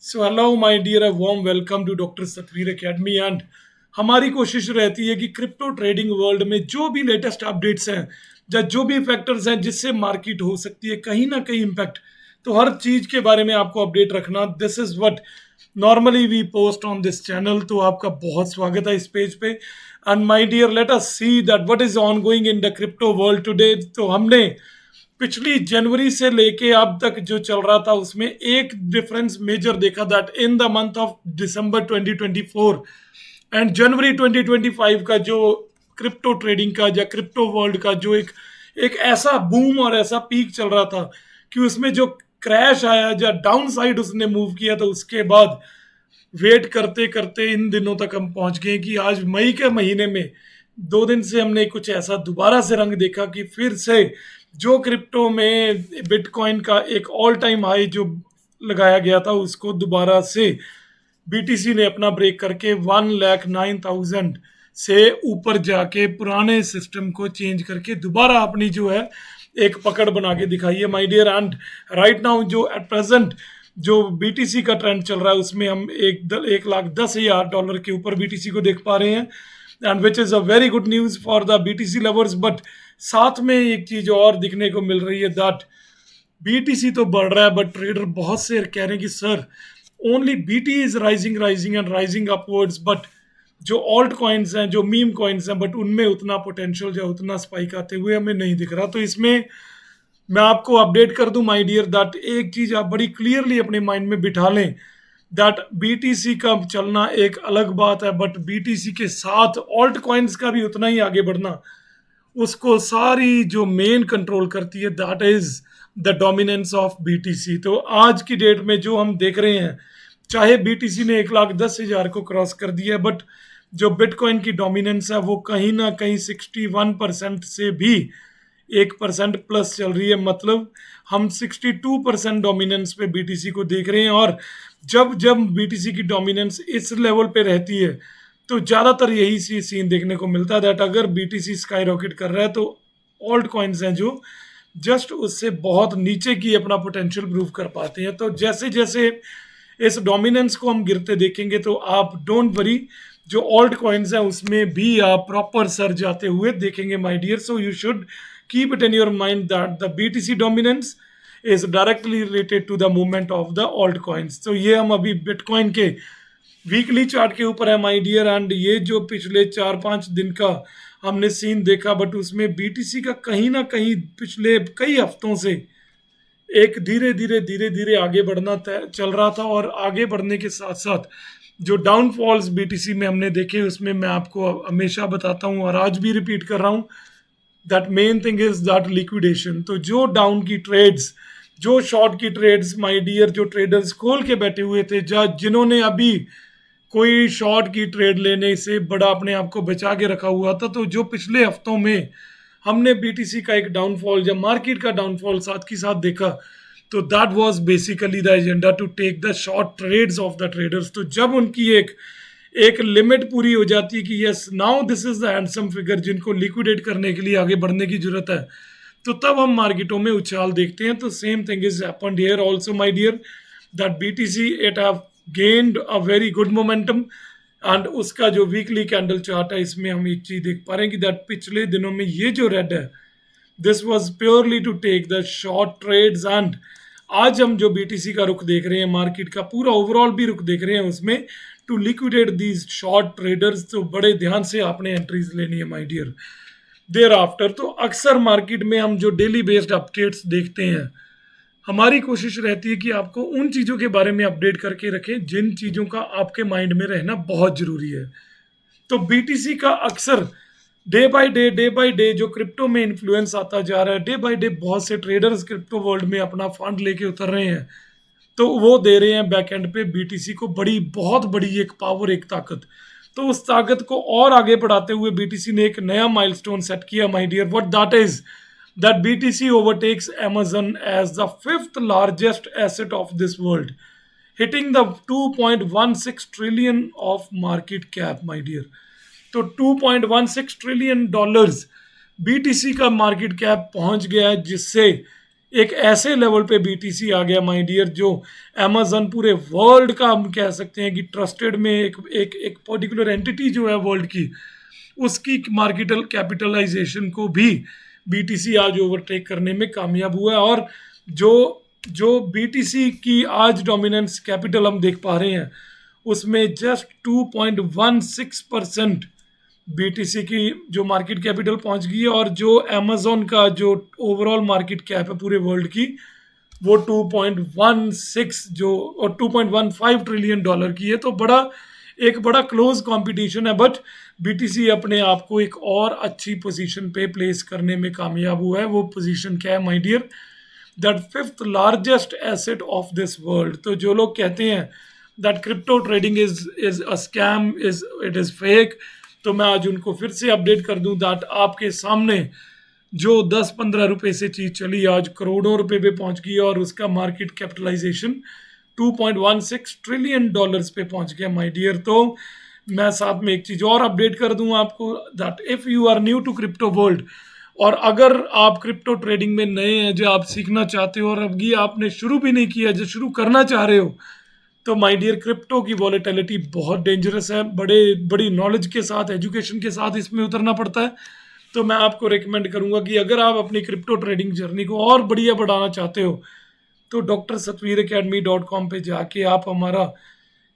So hello my dear, a warm welcome to doctor Satveer academy. And हमारी कोशिश रहती है कि क्रिप्टो ट्रेडिंग वर्ल्ड में जो भी लेटेस्ट अपडेट्स हैं या जो भी फैक्टर्स हैं जिससे मार्केट हो सकती है कहीं ना कहीं इम्पैक्ट, तो हर चीज के बारे में आपको अपडेट रखना। This is what normally we post on this channel. तो आपका बहुत स्वागत है इस पेज पे। And my dear, let us see that what is ongoing in the crypto world today. तो हमने पिछली जनवरी से लेके अब तक जो चल रहा था उसमें एक डिफरेंस मेजर देखा, that in the month of December 2024 and January 2025 का जो क्रिप्टो ट्रेडिंग का या क्रिप्टो वर्ल्ड का जो एक एक ऐसा बूम और ऐसा पीक चल रहा था कि उसमें जो क्रैश आया या डाउन साइड उसने मूव किया, तो उसके बाद वेट करते करते इन दिनों तक हम पहुंच गए कि आज मई के महीने में 2 दिन से हमने कुछ ऐसा दोबारा से रंग देखा कि फिर से जो क्रिप्टो में बिटकॉइन का एक ऑल टाइम हाई जो लगाया गया था उसको दोबारा से बीटीसी ने अपना ब्रेक करके 1,09,000 से ऊपर जाके पुराने सिस्टम को चेंज करके दोबारा अपनी जो है एक पकड़ बना के दिखाई है my dear. And right now जो एट प्रेजेंट जो बीटीसी का ट्रेंड चल रहा है उसमें हम 1,10,000 के ऊपर बीटीसी को देख पा रहे हैं, and which is a very good news for the BTC lovers. But साथ में एक चीज़ और दिखने को मिल रही है, दैट बीटीसी तो बढ़ रहा है बट ट्रेडर बहुत से कह रहे हैं कि sir only BT is rising rising and rising upwards, but जो ऑल्ट कॉइन्स हैं, जो मीम कॉइन्स हैं, बट उनमें उतना पोटेंशियल या उतना स्पाइक आते हुए हमें नहीं दिख रहा। तो इसमें मैं आपको अपडेट कर दूं माय डियर, दैट एक चीज आप बड़ी क्लियरली अपने माइंड में बिठा लें, दैट बीटीसी का चलना एक अलग बात है, बट बीटीसी के साथ ऑल्ट कॉइन्स का भी उतना ही आगे बढ़ना, उसको सारी जो मेन कंट्रोल करती है that is the dominance of BTC. तो आज की डेट में जो हम देख रहे हैं, चाहे बीटीसी ने 1,10,000 को क्रॉस कर दिया है, बट जो बिटकॉइन की डोमिनेंस है वो कहीं ना कहीं 61% से भी 1% प्लस चल रही है। मतलब हम 62% डोमिनेंस पे बीटीसी को देख रहे हैं। और जब जब बीटीसी की डोमिनेंस इस लेवल पे रहती है तो ज़्यादातर यही सी सीन देखने को मिलता है, दैट अगर बीटीसी स्काई रॉकेट कर रहा है तो ऑल्ट कॉइन्स हैं जो जस्ट उससे बहुत नीचे की अपना पोटेंशियल प्रूव कर पाते हैं। तो जैसे जैसे इस डोमिनेंस को हम गिरते देखेंगे तो आप डोंट वरी, जो ऑल्ट कॉइन्स हैं उसमें भी आप प्रॉपर सर जाते हुए देखेंगे my dear. So you should keep it in your mind that the BTC dominance is directly related to the movement of the alt coins. तो ये हम अभी बिटकॉइन के वीकली चार्ट के ऊपर है माय डियर। एंड ये जो पिछले 4-5 दिन का हमने सीन देखा, बट उसमें बीटीसी का कहीं ना कहीं पिछले कई हफ्तों से एक धीरे धीरे धीरे धीरे आगे बढ़ना चल रहा था। और आगे बढ़ने के साथ साथ जो डाउनफॉल्स बीटीसी में हमने देखे उसमें मैं आपको हमेशा बताता हूँ और आज भी रिपीट कर रहा हूँ, that main thing is that liquidation. तो जो डाउन की ट्रेड्स, जो शॉर्ट की ट्रेड्स माय डियर, जो ट्रेडर्स खोल के बैठे हुए थे, जिन्होंने अभी कोई शॉर्ट की ट्रेड लेने से बड़ा अपने आप को बचा के रखा हुआ था, तो जो पिछले हफ्तों में हमने बीटीसी का एक डाउनफॉल, जब मार्केट का डाउनफॉल साथ के साथ देखा, तो that was basically the agenda to take the short trades of the traders. तो जब उनकी एक एक लिमिट पूरी हो जाती है कि yes now this is the handsome figure जिनको लिक्विडेट करने के लिए आगे बढ़ने की जरूरत है, तो तब हम मार्केटों में उछाल देखते हैं। तो same thing is happened here also my dear, that BTC it have gained a very good momentum. And उसका जो वीकली कैंडल चार्ट है इसमें हम एक चीज देख पा रहे हैं कि दैट पिछले दिनों में ये जो रेड है this was purely to take the short trades. And आज हम जो बीटीसी का रुख देख रहे हैं, मार्केट का पूरा ओवरऑल भी रुख देख रहे हैं, उसमें to liquidate these short traders. तो बड़े ध्यान से आपने एंट्रीज लेनी है माय डियर। देयर आफ्टर तो अक्सर मार्केट में हम जो डेली बेस्ड अपडेट्स देखते हैं, हमारी कोशिश रहती है कि आपको उन चीज़ों के बारे में अपडेट करके रखें जिन चीज़ों का आपके माइंड में रहना बहुत ज़रूरी है। तो बीटीसी का अक्सर डे बाय डे जो क्रिप्टो में इन्फ्लुएंस आता जा रहा है, डे बाय डे बहुत से ट्रेडर्स क्रिप्टो वर्ल्ड में अपना फंड लेके उतर रहे हैं, तो वो दे रहे हैं बैक एंड पे बीटीसी को बड़ी बहुत बड़ी एक पावर, एक ताकत। तो उस ताकत को और आगे बढ़ाते हुए बीटीसी ने एक नया माइलस्टोन सेट किया my dear. What that is that BTC overtakes Amazon as the fifth largest asset of this world, hitting the 2.16 trillion of market cap, my dear. तो 2.16 ट्रिलियन डॉलर्स बीटीसी का market cap पहुंच गया है, जिससे एक ऐसे level पे BTC आ गया माय डियर, जो अमेजन पूरे वर्ल्ड का हम कह सकते हैं कि ट्रस्टेड में एक पर्टिकुलर एंटिटी जो है वर्ल्ड की, उसकी मार्केट कैपिटलाइजेशन को भी बीटीसी आज ओवरटेक करने में कामयाब हुआ है। और जो जो बीटीसी की आज डोमिनेंस कैपिटल हम देख पा रहे हैं, उसमें जस्ट 2.16% बीटीसी की जो मार्केट कैपिटल पहुंच गई है, और जो अमेजोन का जो ओवरऑल मार्केट कैप है पूरे वर्ल्ड की, वो 2.16 जो और 2.15 ट्रिलियन डॉलर की है। तो एक बड़ा क्लोज कंपटीशन है, बट बीटीसी अपने आप को एक और अच्छी पोजीशन पे प्लेस करने में कामयाब हुआ है। वो पोजीशन क्या है my dear? That fifth largest asset of this world. तो जो लोग कहते हैं दैट crypto trading is a scam, it is fake, तो मैं आज उनको फिर से अपडेट कर दूं दैट आपके सामने जो 10-15 रुपए से चीज चली आज करोड़ों रुपए पे पहुंच गई, और उसका मार्केट कैपिटलाइजेशन 2.16 ट्रिलियन डॉलर्स पे पहुंच गया माय डियर। तो मैं साथ में एक चीज और अपडेट कर दूं आपको that if you are new to crypto world, और अगर आप क्रिप्टो ट्रेडिंग में नए हैं, जो आप सीखना चाहते हो और अभी आपने शुरू भी नहीं किया, जो शुरू करना चाह रहे हो, तो माय डियर क्रिप्टो की वॉलेटिलिटी बहुत डेंजरस है। बड़ी नॉलेज के साथ, एजुकेशन के साथ इसमें उतरना पड़ता है। तो मैं आपको रिकमेंड करूंगा कि अगर आप अपनी क्रिप्टो ट्रेडिंग जर्नी को और बढ़िया बढ़ाना चाहते हो, तो drsatvir.academy.com पे जाके आप हमारा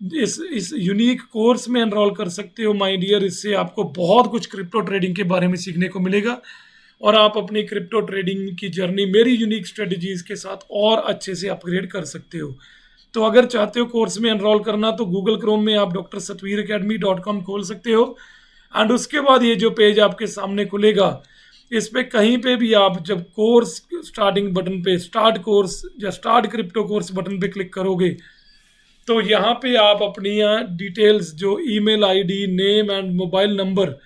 इस यूनिक कोर्स में एनरोल कर सकते हो माय डियर। इससे आपको बहुत कुछ क्रिप्टो ट्रेडिंग के बारे में सीखने को मिलेगा, और आप अपनी क्रिप्टो ट्रेडिंग की जर्नी मेरी यूनिक स्ट्रेटजीज के साथ और अच्छे से अपग्रेड कर सकते हो। तो अगर चाहते हो कोर्स में एनरोल करना, तो गूगल क्रोम में आप drsatvir.academy.com खोल सकते हो, एंड उसके बाद ये जो पेज आपके सामने खुलेगा, इस पे कहीं पे भी आप जब कोर्स स्टार्टिंग बटन पे स्टार्ट कोर्स या स्टार्ट क्रिप्टो कोर्स बटन पे क्लिक करोगे, तो यहाँ पे आप अपनी डिटेल्स, जो email ID, name and mobile number,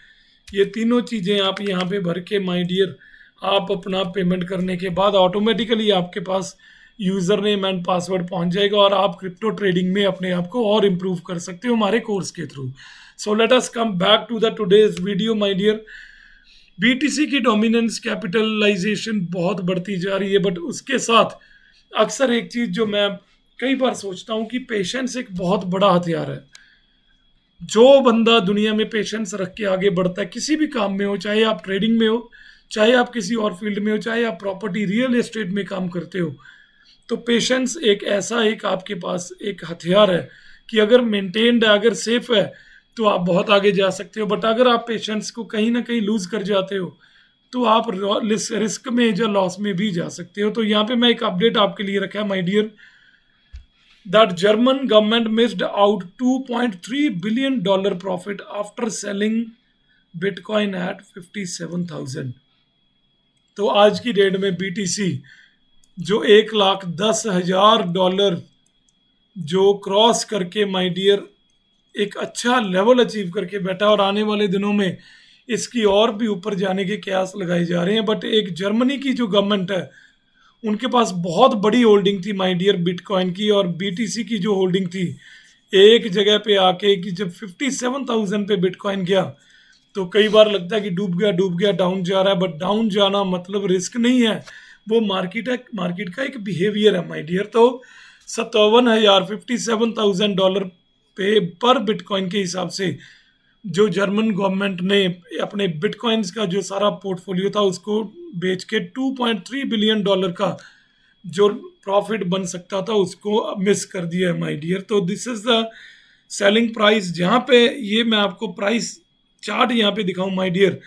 ये तीनों चीज़ें आप यहाँ पे भर के माय डियर, आप अपना पेमेंट करने के बाद ऑटोमेटिकली आपके पास यूज़र नेम एंड पासवर्ड पहुँच जाएगा, और आप क्रिप्टो ट्रेडिंग में अपने आप को और इम्प्रूव कर सकते हो हमारे कोर्स के थ्रू। So let us come back to the today's video my dear. BTC की डोमिनेंस कैपिटलाइजेशन बहुत बढ़ती जा रही है, बट उसके साथ अक्सर एक चीज़ जो मैं कई बार सोचता हूँ कि पेशेंस एक बहुत बड़ा हथियार है। जो बंदा दुनिया में पेशेंस रख के आगे बढ़ता है, किसी भी काम में हो, चाहे आप ट्रेडिंग में हो, चाहे आप किसी और फील्ड में हो, चाहे आप प्रॉपर्टी रियल एस्टेट में काम करते हो, तो पेशेंस एक ऐसा एक आपके पास एक हथियार है कि अगर मेंटेन्ड है, अगर सेफ है, तो आप बहुत आगे जा सकते हो। बट अगर आप पेशेंस को कहीं ना कहीं लूज कर जाते हो, तो आप रिस्क में या लॉस में भी जा सकते हो। तो यहाँ पे मैं एक अपडेट आपके लिए रखा है my dear, that German government missed out $2.3 billion profit after selling Bitcoin at 57,000। तो आज की डेट में बीटीसी जो $1,10,000 जो क्रॉस करके माय डियर एक अच्छा लेवल अचीव करके बैठा, और आने वाले दिनों में इसकी और भी ऊपर जाने के कयास लगाए जा रहे हैं। बट एक जर्मनी की जो गवर्नमेंट है, उनके पास बहुत बड़ी होल्डिंग थी माय डियर बिटकॉइन की, और बीटीसी की जो होल्डिंग थी एक जगह पे आके कि जब 57,000 पे बिटकॉइन गया, तो कई बार लगता है कि डूब गया डाउन जा रहा है, बट डाउन जाना मतलब रिस्क नहीं है, वो मार्केट है, मार्केट का एक बिहेवियर है माय डियर। तो 57,000 पे पर बिटकॉइन के हिसाब से जो जर्मन गवर्नमेंट ने अपने बिटकॉइंस का जो सारा पोर्टफोलियो था उसको बेच के $2.3 बिलियन का जो प्रॉफिट बन सकता था उसको मिस कर दिया है माय डियर। तो this is the selling price, जहाँ पे ये मैं आपको प्राइस चार्ट यहाँ पे दिखाऊं my dear,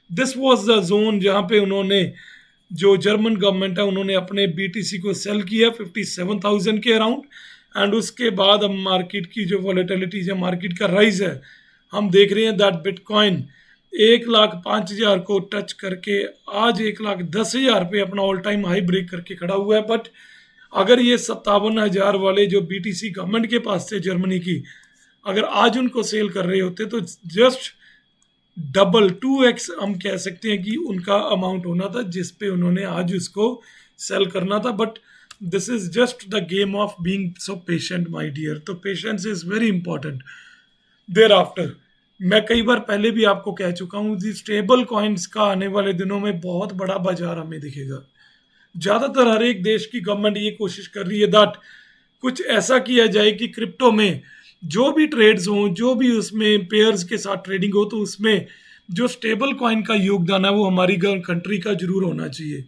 this was the zone जहाँ पे उन्होंने, जो जर्मन गवर्नमेंट है, उन्होंने अपने बीटीसी को सेल किया 57,000 के अराउंड, एंड उसके बाद अब मार्केट की जो वॉलेटिलिटी है, मार्केट का राइज है, हम देख रहे हैं दैट बिटकॉइन 1,05,000 को टच करके आज 1,10,000 पे अपना ऑल टाइम हाई ब्रेक करके खड़ा हुआ है। बट अगर ये 57,000 वाले जो बीटीसी गवर्नमेंट के पास थे जर्मनी की, अगर आज उनको सेल कर रहे होते, तो जस्ट डबल 2x हम कह सकते हैं कि उनका अमाउंट होना था जिस पे उन्होंने आज उसको सेल करना था। But this is just the game of being so patient my dear. तो patience is very important. Thereafter मैं कई बार पहले भी आपको कह चुका हूँ, स्टेबल कॉइन्स का आने वाले दिनों में बहुत बड़ा बाजार हमें दिखेगा। ज्यादातर हर एक देश की गवर्नमेंट ये कोशिश कर रही है दैट कुछ ऐसा किया जाए कि क्रिप्टो में जो भी ट्रेड्स हों, जो भी उसमें पेयर्स के साथ ट्रेडिंग हो, तो उसमें जो स्टेबल कॉइन का योगदान है वो हमारी कंट्री का जरूर होना चाहिए।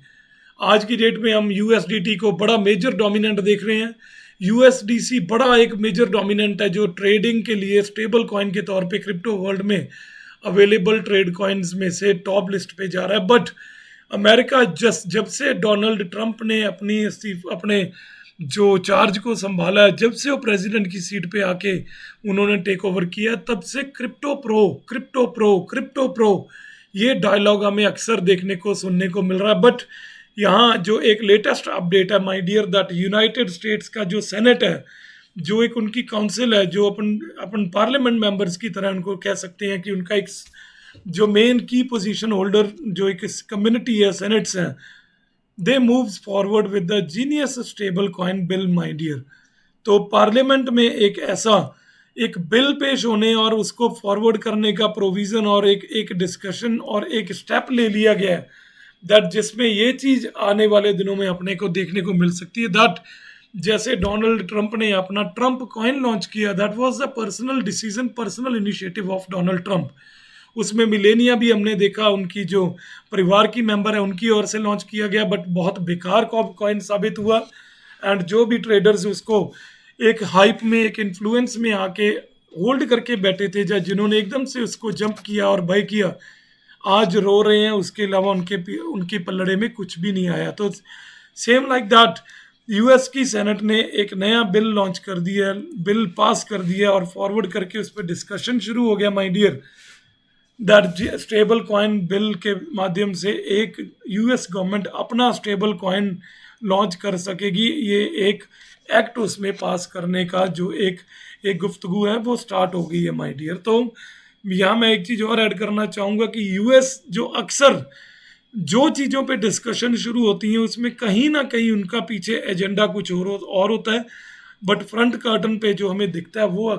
आज की डेट में हम यूएसडीटी को बड़ा मेजर डोमिनेंट देख रहे हैं। यूएसडीसी बड़ा एक मेजर डोमिनेंट है जो ट्रेडिंग के लिए स्टेबल कॉइन के तौर पे क्रिप्टो वर्ल्ड में अवेलेबल ट्रेड कॉइन्स में से टॉप लिस्ट पे जा रहा है। बट अमेरिका जब से डोनाल्ड ट्रंप ने अपने जो चार्ज को संभाला है, जब से वो प्रेसिडेंट की सीट पे आके उन्होंने टेक ओवर किया, तब से crypto pro, crypto pro, crypto pro ये डायलॉग हमें अक्सर देखने को सुनने को मिल रहा है। बट यहाँ जो एक लेटेस्ट अपडेट है my dear, that United States का जो सेनेट है, जो एक उनकी काउंसिल है, जो अपन अपन पार्लियामेंट मेंबर्स की तरह उनको कह सकते हैं कि उनका एक जो मेन की पोजीशन होल्डर जो एक कम्युनिटी है, सेनेट्स हैं, they moves forward with the genius stable coin bill my dear. तो पार्लियामेंट में एक ऐसा एक बिल पेश होने और उसको फॉरवर्ड करने का प्रोविजन और एक डिस्कशन और एक स्टेप ले लिया गया है दैट जिसमें ये चीज आने वाले दिनों में अपने को देखने को मिल सकती है दैट जैसे डोनाल्ड ट्रंप ने अपना ट्रंप कॉइन लॉन्च किया, that was the personal decision, personal initiative of Donald Trump. उसमें मिलेनिया भी हमने देखा, उनकी जो परिवार की मेंबर है उनकी ओर से लॉन्च किया गया, बट बहुत बेकार कॉइन साबित हुआ। एंड जो भी ट्रेडर्स उसको एक हाइप में, एक इन्फ्लुएंस में आके होल्ड करके बैठे थे, या जिन्होंने एकदम से उसको जंप किया और बाय किया, आज रो रहे हैं। उसके अलावा उनके पल्लड़े में कुछ भी नहीं आया। तो सेम लाइक दैट यूएस की सेनेट ने एक नया बिल लॉन्च कर दिया, बिल पास कर दिया और फॉरवर्ड करके उस पर डिस्कशन शुरू हो गया my dear, that stable coin bill के माध्यम से एक यूएस गवर्नमेंट अपना स्टेबल कॉइन लॉन्च कर सकेगी। ये एक एक्ट उसमें पास करने का जो एक गुफ्तगू है वो स्टार्ट हो गई है माय डियर। तो यहाँ मैं एक चीज़ और ऐड करना चाहूँगा कि यूएस जो अक्सर जो चीज़ों पे डिस्कशन शुरू होती हैं उसमें कहीं ना कहीं उनका पीछे एजेंडा कुछ और होता है, बट फ्रंट कर्टन पे जो हमें दिखता है वो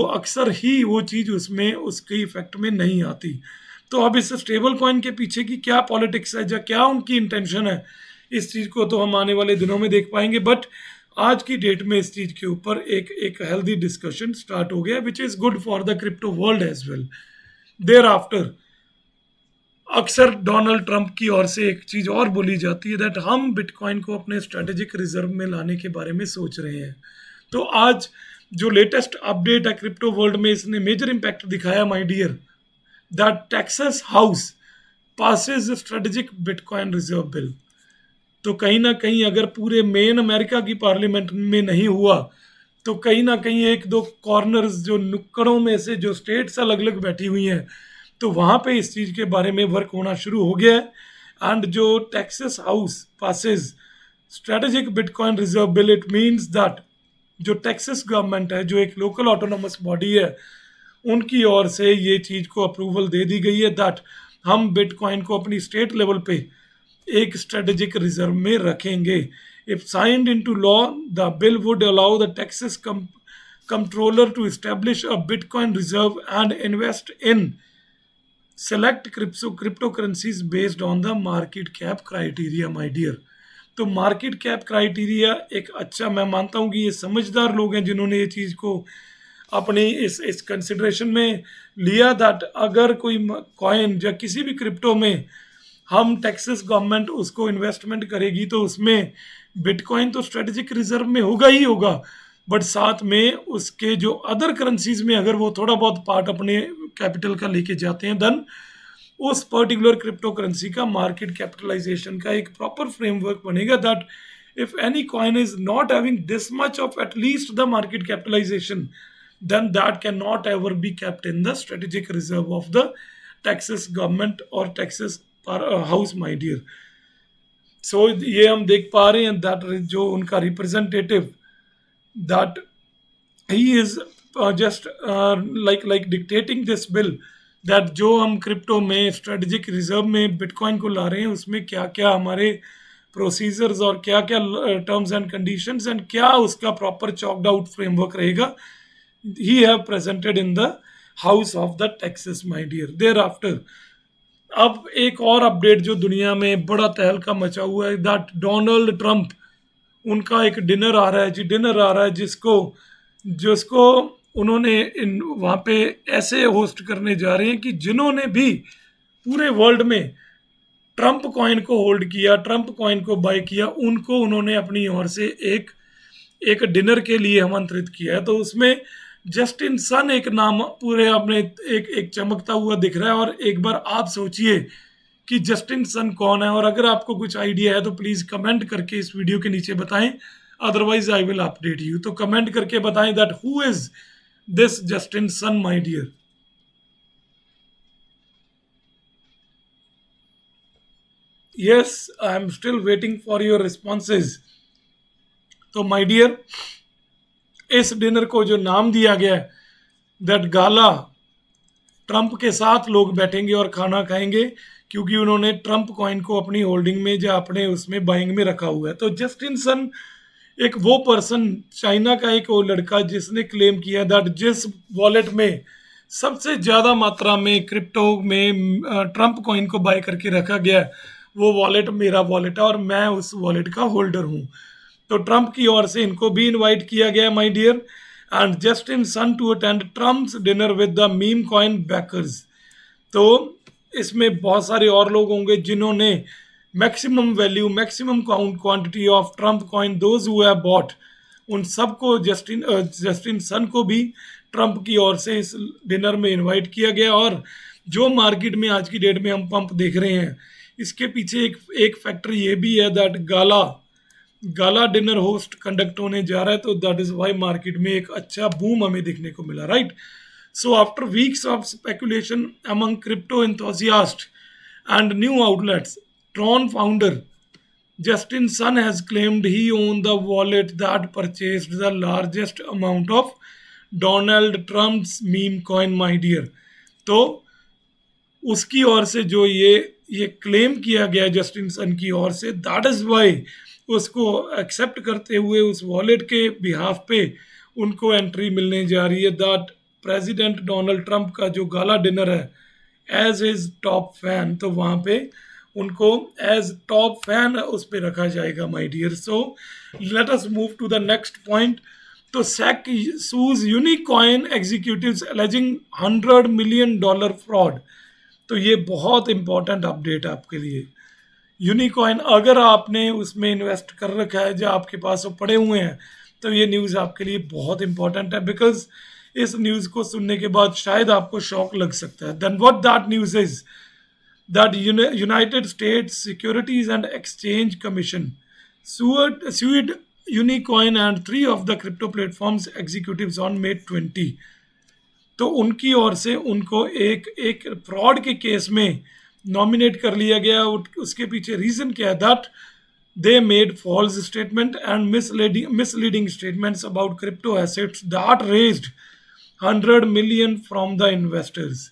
अक्सर ही वो चीज़ उसमें उसके इफेक्ट में नहीं आती। तो अब इस स्टेबल कॉइन के पीछे की क्या पॉलिटिक्स है या क्या उनकी इंटेंशन है, इस चीज़ को तो हम आने वाले दिनों में देख पाएंगे। बट आज की डेट में इस चीज़ के ऊपर एक हेल्दी डिस्कशन स्टार्ट हो गया, which is good for the crypto world as well. Thereafter अक्सर डोनाल्ड ट्रंप की ओर से एक चीज़ और बोली जाती है दैट हम बिटकॉइन को अपने स्ट्रेटेजिक रिजर्व में लाने के बारे में सोच रहे हैं। तो आज जो लेटेस्ट अपडेट है क्रिप्टो वर्ल्ड में, इसने मेजर इम्पैक्ट दिखाया my dear, that Texas House passes strategic bitcoin reserve bill. तो कहीं ना कहीं अगर पूरे मेन अमेरिका की पार्लियामेंट में नहीं हुआ, तो कहीं ना कहीं एक दो कॉर्नर्स जो नुक्कड़ों में से जो स्टेट्स अलग अलग बैठी हुई हैं, तो वहाँ पे इस चीज़ के बारे में वर्क होना शुरू हो गया है। एंड जो Texas House passes strategic bitcoin reserve bill, it means that जो टेक्सास गवर्नमेंट है, जो एक लोकल ऑटोनोमस बॉडी है, उनकी ओर से ये चीज़ को अप्रूवल दे दी गई है दैट हम बिटकॉइन को अपनी स्टेट लेवल पे एक स्ट्रेटेजिक रिजर्व में रखेंगे। If signed into law, the bill would allow the Texas controller to establish a bitcoin reserve and invest in select crypto currencies based on the market cap criteria my dear. तो market cap criteria एक अच्छा, मैं मानता हूँ कि ये समझदार लोग हैं जिन्होंने ये चीज़ को अपनी इस कंसिडरेशन में लिया दैट अगर कोई कॉइन या किसी भी क्रिप्टो में हम टेक्सास गवर्नमेंट उसको इन्वेस्टमेंट करेगी, तो उसमें बिटकॉइन तो स्ट्रेटेजिक रिजर्व में होगा ही होगा, बट साथ में उसके जो अदर करेंसीज में अगर वो थोड़ा बहुत पार्ट अपने कैपिटल का लेके जाते हैं, देन उस पर्टिकुलर क्रिप्टो करेंसी का मार्केट कैपिटलाइजेशन का एक प्रॉपर फ्रेमवर्क बनेगा that if any coin is not having this much of at least the market capitalization, then that cannot ever be kept in the strategic reserve of the Texas government or Texas house my dear। so ये हम देख पा रहे हैं that जो उनका representative that he is just like dictating this bill that जो हम क्रिप्टो में स्ट्रेटेजिक रिजर्व में बिटकॉइन को ला रहे हैं उसमें क्या क्या हमारे प्रोसीजर्स और क्या क्या टर्म्स एंड कंडीशंस एंड क्या उसका प्रॉपर चॉक्ड आउट फ्रेमवर्क रहेगा, he have presented in the house of the Texas my dear। thereafter अब एक और अपडेट जो दुनिया में बड़ा तहलका मचा हुआ है, दैट डोनाल्ड ट्रंप, उनका एक डिनर आ रहा है जी, डिनर आ रहा है जिसको जिसको उन्होंने इन वहाँ पे ऐसे होस्ट करने जा रहे हैं कि जिन्होंने भी पूरे वर्ल्ड में ट्रंप कॉइन को होल्ड किया, ट्रंप कॉइन को बाय किया, उनको उन्होंने अपनी ओर से एक एक डिनर के लिए आमंत्रित किया है। तो उसमें जस्टिन सन एक नाम पूरे अपने एक एक चमकता हुआ दिख रहा है। और एक बार आप सोचिए कि जस्टिन सन कौन है, और अगर आपको कुछ आइडिया है तो प्लीज कमेंट करके इस वीडियो के नीचे बताएं, otherwise I will update you. तो कमेंट करके बताएं that who is this Justin Sun my dear. Yes, I am still waiting for your responses. तो माय डियर, इस डिनर को जो नाम दिया गया है दैट गाला, ट्रंप के साथ लोग बैठेंगे और खाना खाएंगे क्योंकि उन्होंने ट्रंप कॉइन को अपनी होल्डिंग में या अपने उसमें बाइंग में रखा हुआ है। तो जस्टिन सन एक वो पर्सन, चाइना का एक वो लड़का जिसने क्लेम किया दैट जिस वॉलेट में सबसे ज्यादा मात्रा में क्रिप्टो में ट्रंप कॉइन को बाय करके रखा गया है, वो वॉलेट मेरा वॉलेट है और मैं उस वॉलेट का होल्डर हूँ। तो ट्रंप की ओर से इनको भी इनवाइट किया गया my dear, and Justin Sun to attend Trump's dinner with the meme coin backers. तो इसमें बहुत सारे और लोग होंगे जिन्होंने maximum value, maximum quantity of Trump coin those who have bought, उन सबको जस्टिन सन को भी ट्रंप की ओर से इस डिनर में इनवाइट किया गया। और जो मार्केट में आज की डेट में हम पंप देख रहे हैं, इसके पीछे एक फैक्टर ये भी है that gala gala dinner host conduct होने जा रहा है। तो दैट इज वाई मार्केट में एक अच्छा बूम हमें देखने को मिला, right. So after weeks of speculation among crypto enthusiasts and new outlets, Tron founder Justin Sun has claimed he owned the wallet that purchased the largest amount of Donald Trump's meme coin, my dear। तो उसकी ओर से जो ये claim किया गया Justin Sun की ओर से, दैट इज वाई उसको एक्सेप्ट करते हुए उस वॉलेट के बिहाफ पे उनको एंट्री मिलने जा रही है। दैट प्रेसिडेंट डोनाल्ड ट्रंप का जो गाला डिनर है एज हिज टॉप फैन, तो वहाँ पे उनको एज टॉप फैन उस पर रखा जाएगा my dear. So let us move to the next point. तो SEC sues Unicoin executives alleging $100 million fraud. तो ये बहुत इंपॉर्टेंट अपडेट है आपके लिए। यूनिकॉइन अगर आपने उसमें इन्वेस्ट कर रखा है, जो आपके पास वो पड़े हुए हैं, तो ये न्यूज़ आपके लिए बहुत इंपॉर्टेंट है, बिकॉज इस न्यूज़ को सुनने के बाद शायद आपको शॉक लग सकता है। Then what that news is that United States Securities and Exchange Commission sued Unicoin and 3 of the crypto platforms executives on May 20। तो उनकी ओर से उनको एक फ्रॉड के केस में नॉमिनेट कर लिया गया। उसके पीछे रीजन क्या है that they made false statement and misleading statements about crypto assets that raised 100 million from the investors.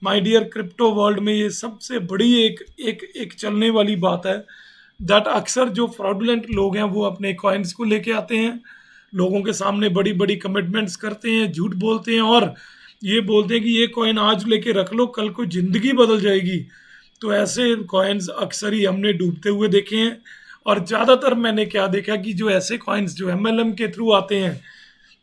My dear, crypto world में ये सबसे बड़ी एक चलने वाली बात है दैट अक्सर जो फ्रॉडुलेंट लोग हैं वो अपने कॉइन्स को लेके आते हैं, लोगों के सामने बड़ी बड़ी कमिटमेंट्स करते हैं, झूठ बोलते हैं और ये बोलते हैं कि ये कॉइन आज लेके रख लो, कल को ज़िंदगी बदल जाएगी। तो ऐसे कॉइन्स अक्सर ही हमने डूबते हुए देखे हैं। और ज़्यादातर मैंने क्या देखा कि जो ऐसे कॉइन्स जो MLM के थ्रू आते हैं,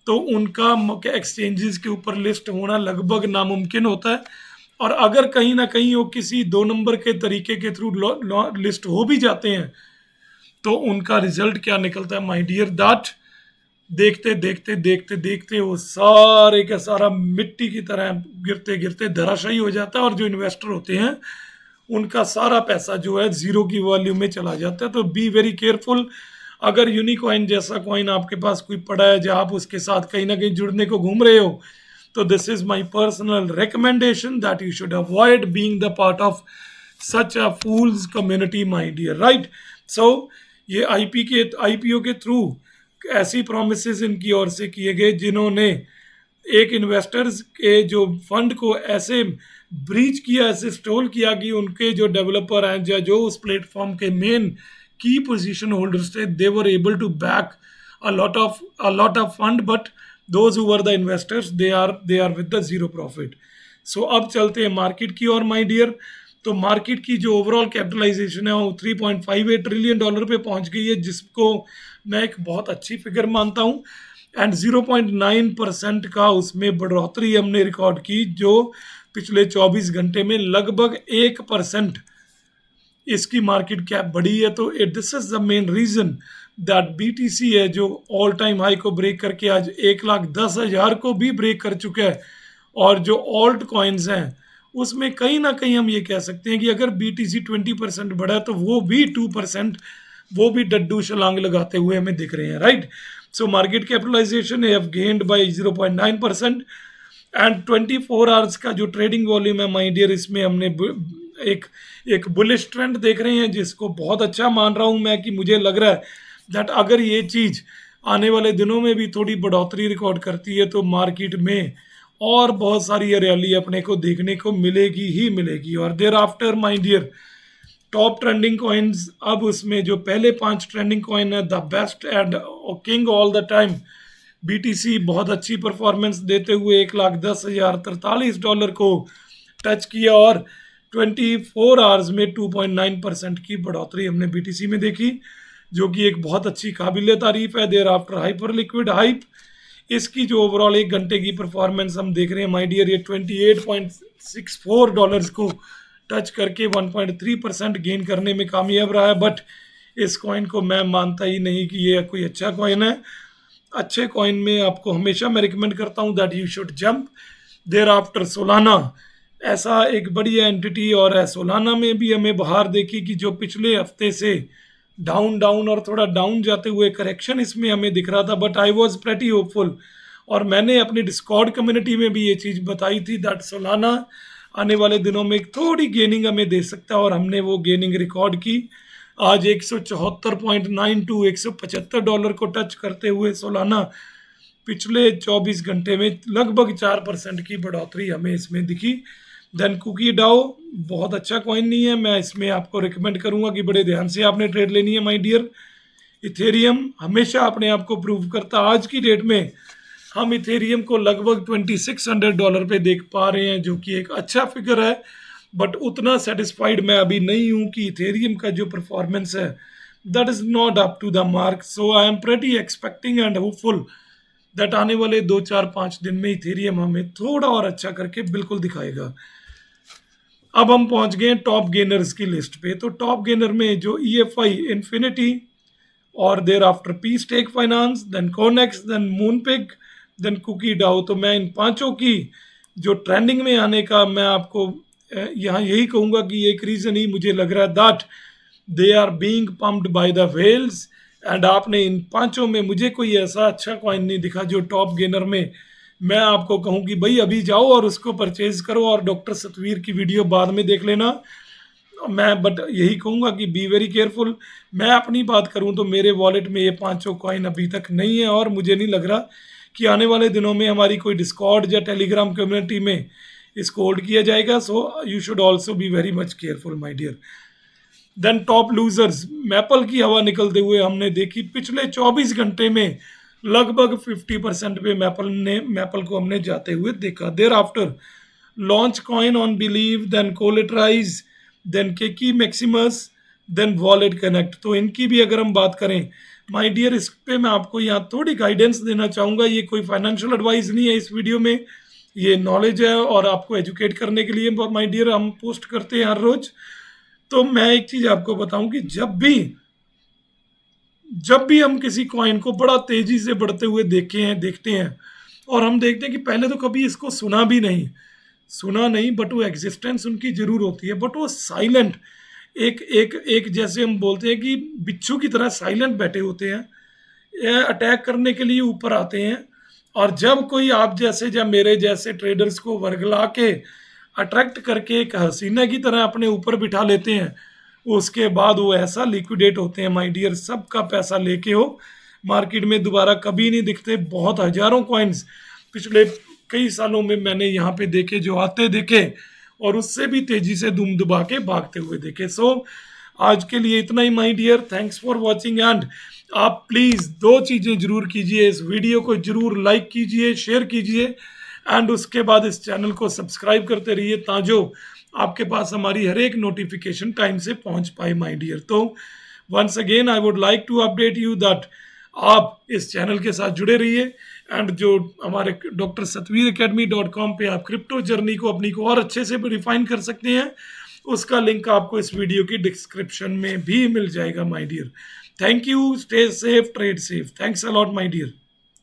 तो उनका एक्सचेंजेस के ऊपर लिस्ट होना लगभग नामुमकिन होता है। और अगर कहीं ना कहीं वो किसी 2 नंबर के तरीके के थ्रू लिस्ट हो भी जाते हैं, तो उनका रिजल्ट क्या निकलता है माय डियर दैट देखते देखते देखते देखते वो सारे का सारा मिट्टी की तरह गिरते गिरते धराशायी हो जाता है। और जो इन्वेस्टर होते हैं उनका सारा पैसा जो है जीरो की वैल्यू में चला जाता है। तो बी वेरी केयरफुल। अगर यूनिकॉइन जैसा कॉइन आपके पास कोई पड़ा है जहाँ आप उसके साथ कहीं ना कहीं जुड़ने को घूम रहे हो, तो this is my personal recommendation that you should avoid being the part of such a fools community my dear, right. So ये IPO के थ्रू ऐसी प्रोमिसेस इनकी ओर से किए गए जिन्होंने एक इन्वेस्टर्स के जो फंड को ऐसे ब्रीच किया, ऐसे स्टोल किया कि उनके जो डेवलपर हैं या जो उस प्लेटफॉर्म के मेन की पोजीशन होल्डर्स थे, they were able to back a lot of fund, but those who were the investors they are with the zero profit। सो अब चलते हैं मार्केट की ओर माय डियर। तो मार्केट की जो ओवरऑल कैपिटलाइजेशन है वो $3.58 ट्रिलियन पे पहुंच गई है, जिसको मैं एक बहुत अच्छी फिगर मानता हूं। एंड 0.9% का उसमें बढ़ोतरी हमने रिकॉर्ड की, जो पिछले 24 घंटे में लगभग 1% इसकी मार्केट कैप बढ़ी है। तो this is the main reason that BTC है जो ऑल टाइम हाई को ब्रेक करके आज 1,10,000 को भी ब्रेक कर चुका है। और जो ऑल्ट कॉइन्स हैं उसमें कहीं ना कहीं हम ये कह सकते हैं कि अगर बीटीसी 20% बढ़ा है तो वो भी 2%, वो भी डड्डू छलांग लगाते हुए हमें दिख रहे हैं, right. So market capitalization have gained by 0.9%। एंड 24 आवर्स का जो ट्रेडिंग वॉल्यूम है माय डियर, इसमें हमने एक एक बुलिश ट्रेंड देख रहे हैं, जिसको बहुत अच्छा मान रहा हूं मैं, कि मुझे लग रहा है दैट अगर ये चीज आने वाले दिनों में भी थोड़ी बढ़ोतरी रिकॉर्ड करती है तो मार्केट में और बहुत सारी रैली अपने को देखने को मिलेगी ही मिलेगी। और thereafter my dear, top trending coins, अब उसमें जो पहले 5 ट्रेंडिंग कॉइन है, the best and king all the time BTC बहुत अच्छी परफॉर्मेंस देते हुए $1,10,043 को टच किया और 24 आवर्स में 2.9% की बढ़ोतरी हमने बीटीसी में देखी, जो कि एक बहुत अच्छी काबिल तारीफ है। Thereafter hyper liquid hype, इसकी जो ओवरऑल 1 घंटे की परफॉर्मेंस हम देख रहे हैं माय डियर, ये $28.64 को टच करके 1.3% गेन करने में कामयाब रहा है। बट इस कॉइन को मैं मानता ही नहीं कि ये कोई अच्छा कॉइन है। अच्छे कॉइन में आपको हमेशा मैं रिकमेंड करता हूं that you should jump. Thereafter Solana, ऐसा एक बढ़िया एंटिटी और है। सोलाना में भी हमें बाहर देखी कि जो पिछले हफ्ते से डाउन डाउन और थोड़ा डाउन जाते हुए करेक्शन इसमें हमें दिख रहा था, but I was pretty hopeful. और मैंने अपनी डिस्कॉर्ड कम्युनिटी में भी ये चीज़ बताई थी दैट सोलाना आने वाले दिनों में थोड़ी गेनिंग हमें दे सकता है, और हमने वो गेनिंग रिकॉर्ड की। आज 174.92 $175 को टच करते हुए सोलाना पिछले 24 घंटे में लगभग 4% की बढ़ोतरी हमें इसमें दिखी। देन कुकी डाओ बहुत अच्छा कॉइन नहीं है, मैं इसमें आपको रिकमेंड करूंगा कि बड़े ध्यान से आपने ट्रेड लेनी है माय डियर। इथेरियम हमेशा अपने आप को प्रूव करता, आज की डेट में हम इथेरियम को लगभग $2,600 पे देख पा रहे हैं, जो कि एक अच्छा फिगर है। बट उतना सेटिस्फाइड मैं अभी नहीं हूं कि इथेरियम का जो परफॉर्मेंस है that is not up to the mark. So I am pretty expecting and hopeful that आने वाले 2-4-5 दिन में इथेरियम हमें थोड़ा और अच्छा करके बिल्कुल दिखाएगा। अब हम पहुंच गए टॉप गेनर्स की लिस्ट पे। तो टॉप गेनर में जो EFI, इन्फिनिटी, और thereafter P stake finance, then Conex, then Moonpig, then Cookie DAO. तो मैं इन पांचों की जो ट्रेंडिंग में आने का मैं आपको यहाँ यही कहूँगा कि एक रीज़न ही मुझे लग रहा है that they are being pumped by the whales. And आपने इन पांचों में मुझे कोई ऐसा अच्छा कॉइन नहीं दिखा जो टॉप गेनर में मैं आपको कहूँ कि भाई अभी जाओ और उसको परचेज करो और डॉक्टर सतवीर की वीडियो बाद में देख लेना। मैं बट यही कहूँगा कि बी वेरी केयरफुल। मैं अपनी बात करूँ तो मेरे वॉलेट में ये पांचों कॉइन अभी तक नहीं है, और मुझे नहीं लग रहा कि आने वाले दिनों में हमारी कोई डिस्कॉर्ड या टेलीग्राम कम्युनिटी में इसको होल्ड किया जाएगा। So you should also be very much careful my dear. Then top losers, Maple की हवा निकलते हुए हमने देखी पिछले 24 घंटे में लगभग 50% पे मैपल को हमने जाते हुए देखा। Thereafter launch coin on believe, then collateralize, then Kekius Maximus, then wallet connect. तो इनकी भी अगर हम बात करें माय डियर, इस पे मैं आपको यहाँ थोड़ी गाइडेंस देना चाहूँगा। ये कोई फाइनेंशियल एडवाइस नहीं है इस वीडियो में, ये नॉलेज है और आपको एजुकेट करने के लिए माय डियर हम पोस्ट करते हैं हर रोज। तो मैं एक चीज आपको बताऊं कि जब भी हम किसी कॉइन को बड़ा तेजी से बढ़ते हुए देखते हैं और हम देखते हैं कि पहले तो कभी इसको सुना नहीं बट वो एग्जिस्टेंस उनकी जरूर होती है, बट वो साइलेंट एक जैसे हम बोलते हैं कि बिच्छू की तरह साइलेंट बैठे होते हैं, अटैक करने के लिए ऊपर आते हैं। और जब कोई आप जैसे या मेरे जैसे ट्रेडर्स को वर्गला के अट्रैक्ट करके एक हसीना की तरह अपने ऊपर बिठा लेते हैं, उसके बाद वो ऐसा लिक्विडेट होते हैं माय डियर, सबका पैसा लेके हो मार्केट में दोबारा कभी नहीं दिखते। बहुत हजारों कॉइन्स पिछले कई सालों में मैंने यहाँ पे देखे, जो आते देखे और उससे भी तेजी से दुम दुबा के भागते हुए देखे। सो आज के लिए इतना ही my dear, thanks for watching. And आप प्लीज़ 2 चीज़ें जरूर कीजिए, इस वीडियो को जरूर लाइक कीजिए, शेयर कीजिए, एंड उसके बाद इस चैनल को सब्सक्राइब करते रहिए ताजो आपके पास हमारी हर एक नोटिफिकेशन टाइम से पहुंच पाए माय डियर। तो once again I would like to update you that आप इस चैनल के साथ जुड़े रहिए, एंड जो हमारे drsatvir.academy.com पे आप क्रिप्टो जर्नी को अपनी को और अच्छे से रिफाइन कर सकते हैं, उसका लिंक आपको इस वीडियो की डिस्क्रिप्शन में भी मिल जाएगा my dear. Thank you, stay safe, trade safe, thanks a lot my dear.